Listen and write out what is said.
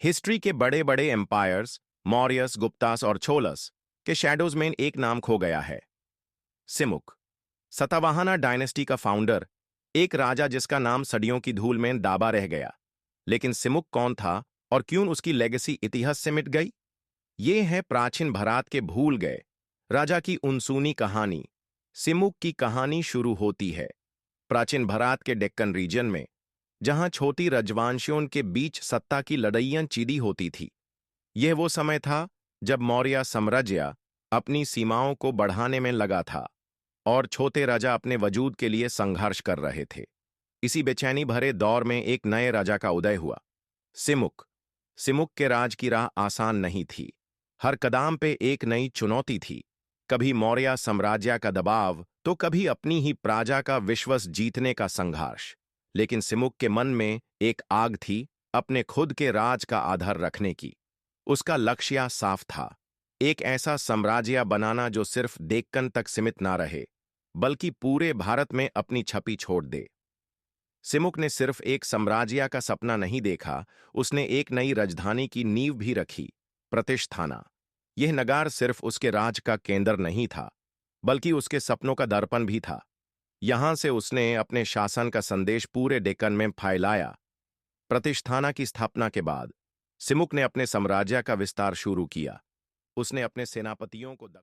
History के बड़े बड़े एम्पायर्स मौर्यस, गुप्तास और छोलस के शैडोज में एक नाम खो गया है। सिमुक, सतावाहना डायनेस्टी का फाउंडर, एक राजा जिसका नाम सदियों की धूल में दाबा रह गया। लेकिन सिमुक कौन था और क्यों उसकी लेगेसी इतिहास से मिट गई? ये है प्राचीन भारत के भूल गए राजा की अनसुनी कहानी। सिमुक की कहानी शुरू होती है प्राचीन भारत के डेक्कन रीजन में, जहां छोटी राजवंशियों के बीच सत्ता की लड़ाइयां छिड़ी होती थी। यह वो समय था जब मौर्य साम्राज्य अपनी सीमाओं को बढ़ाने में लगा था और छोटे राजा अपने वजूद के लिए संघर्ष कर रहे थे। इसी बेचैनी भरे दौर में एक नए राजा का उदय हुआ, सिमुक। सिमुक के राज की राह आसान नहीं थी। हर कदम पे एक नई चुनौती थी। कभी मौर्य साम्राज्य का दबाव, तो कभी अपनी ही प्रजा का विश्वास जीतने का संघर्ष। लेकिन सिमुक के मन में एक आग थी, अपने खुद के राज का आधार रखने की। उसका लक्ष्य साफ था, एक ऐसा साम्राज्य बनाना जो सिर्फ डेक्कन तक सीमित ना रहे, बल्कि पूरे भारत में अपनी छवि छोड़ दे। सिमुक ने सिर्फ एक साम्राज्य का सपना नहीं देखा, उसने एक नई राजधानी की नींव भी रखी, प्रतिष्ठाना। यह नगर सिर्फ उसके राज का केंद्र नहीं था, बल्कि उसके सपनों का दर्पण भी था। यहां से उसने अपने शासन का संदेश पूरे डेक्कन में फैलाया। प्रतिष्ठाना की स्थापना के बाद सिमुक ने अपने साम्राज्य का विस्तार शुरू किया। उसने अपने सेनापतियों को